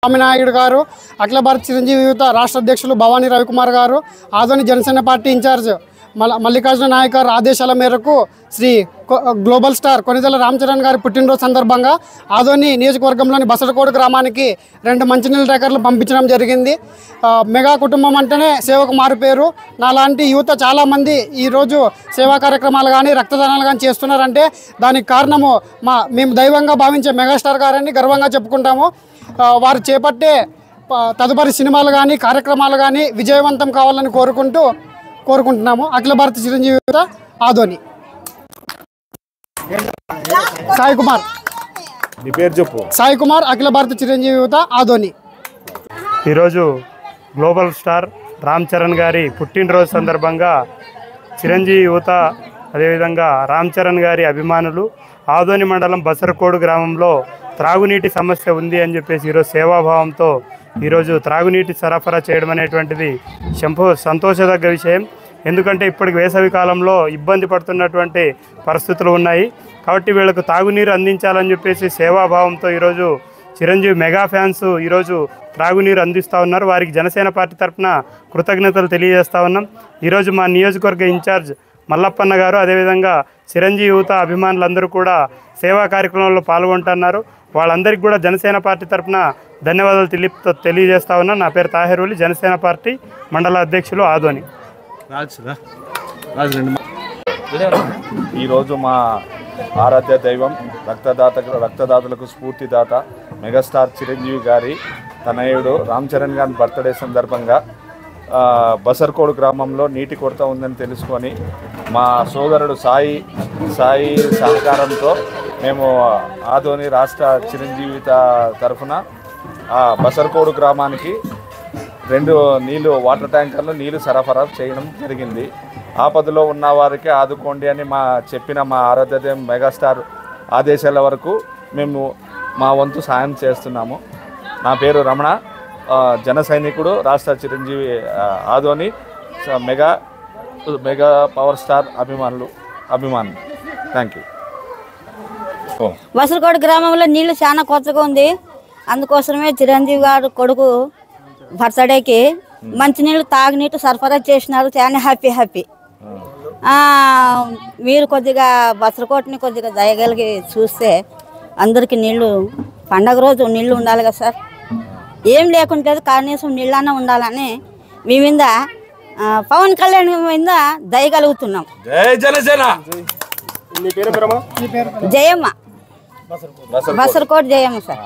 స్వామినాయుడు గారు, అఖిల భారత చిరంజీవి యువత రాష్ట్ర అధ్యక్షులు భవానీ రవికుమార్ గారు, ఆదోని జనసేన పార్టీ ఇన్ఛార్జ్ మల్లికార్జున నాయక్ గారు ఆదేశాల మేరకు శ్రీ గ్లోబల్ స్టార్ కొనిదెల రామ్ చరణ్ గారి పుట్టినరోజు సందర్భంగా ఆదోని నియోజకవర్గంలోని బసరకోడు గ్రామానికి 2 మంచినీళ్ళ ట్యాంకర్లు పంపించడం జరిగింది. మెగా కుటుంబం అంటేనే సేవకు మారుపేరు. నాలాంటి యువత చాలామంది ఈరోజు సేవా కార్యక్రమాలు కానీ రక్తదానాలు కానీ చేస్తున్నారంటే దానికి కారణము మేము దైవంగా భావించే మెగాస్టార్ గారని గర్వంగా చెప్పుకుంటాము. వారు చేపట్టే తదుపరి సినిమాలు కానీ కార్యక్రమాలు కానీ విజయవంతం కావాలని కోరుకుంటున్నాము. అఖిల భారత చిరంజీవి యువత ఆదోని. సాయి కుమార్. నీ పేరు చెప్పు. సాయి కుమార్, అఖిల భారత చిరంజీవి యువత ఆదోని. ఈరోజు గ్లోబల్ స్టార్ రామ్ చరణ్ గారి పుట్టినరోజు సందర్భంగా చిరంజీవి యువత అదేవిధంగా రామ్ చరణ్ గారి అభిమానులు ఆదోని మండలం బసరకోడు గ్రామంలో త్రాగునీటి సమస్య ఉంది అని చెప్పేసి ఈరోజు సేవాభావంతో ఈరోజు త్రాగునీటి సరఫరా చేయడం అనేటువంటిది సంతోషదగ్గ విషయం. ఎందుకంటే ఇప్పటికి వేసవి కాలంలో ఇబ్బంది పడుతున్నటువంటి పరిస్థితులు ఉన్నాయి. కాబట్టి వీళ్ళకు తాగునీరు అందించాలని చెప్పేసి సేవాభావంతో ఈరోజు చిరంజీవి మెగా ఫ్యాన్స్ ఈరోజు త్రాగునీరు అందిస్తూ ఉన్నారు. వారికి జనసేన పార్టీ తరఫున కృతజ్ఞతలు తెలియజేస్తూ ఉన్నాం. ఈరోజు మా నియోజకవర్గ ఇన్ఛార్జ్ మల్లప్పన్న గారు అదేవిధంగా చిరంజీవి యువత అభిమానులందరూ కూడా సేవా కార్యక్రమంలో పాల్గొంటున్నారు. వాళ్ళందరికీ కూడా జనసేన పార్టీ తరఫున ధన్యవాదాలు తెలియజేస్తా ఉన్నాను. నా పేరు తాహెర్ వలి, జనసేన పార్టీ మండల అధ్యక్షులు ఆదోని. ఈరోజు మా ఆరాధ్య దైవం రక్తదాతలకు స్ఫూర్తిదాత మెగాస్టార్ చిరంజీవి గారి తనయుడు రామ్ చరణ్ గారి బర్త్డే సందర్భంగా బసర్కోడు గ్రామంలో నీటి కొరత ఉందని తెలుసుకొని మా సోదరుడు సాయి సహకారంతో మేము ఆదోని రాష్ట్ర చిరంజీవి తరఫున బసర్కోడు గ్రామానికి 2 వాటర్ ట్యాంకర్లు నీళ్లు సరఫరా చేయడం జరిగింది. ఆపదలో ఉన్న వారికి ఆదుకోండి అని చెప్పిన మా ఆరాధ్య మెగాస్టార్ ఆదేశాల వరకు మేము మా వంతు సాయం చేస్తున్నాము. నా పేరు రమణ, జన సైనికుడు, రాష్ట్ర Chiranjeevi Adoni mega power star అభిమానులు. Thank you. బసరకోట గ్రామంలో నీళ్లు చాలా కొత్తగా ఉంది. అందుకోసమే చిరంజీవి గారు కొడుకు బర్త్డేకి మంచినీళ్ళు తాగునీటి సరఫరా చేసినారు. చాలా హ్యాపీ. మీరు కొద్దిగా బసరకోటని కొద్దిగా దయగలిగి చూస్తే అందరికీ నీళ్లు పండగ రోజు నీళ్లు ఉండాలి కదా సార్. ఏం లేకుంటే కనీసం నీళ్ళన్నా ఉండాలని మీ మీద పవన్ కళ్యాణ్ మీద దయగలుగుతున్నాం. జయమ్మ, బసరకోట జయమ్మ సార్.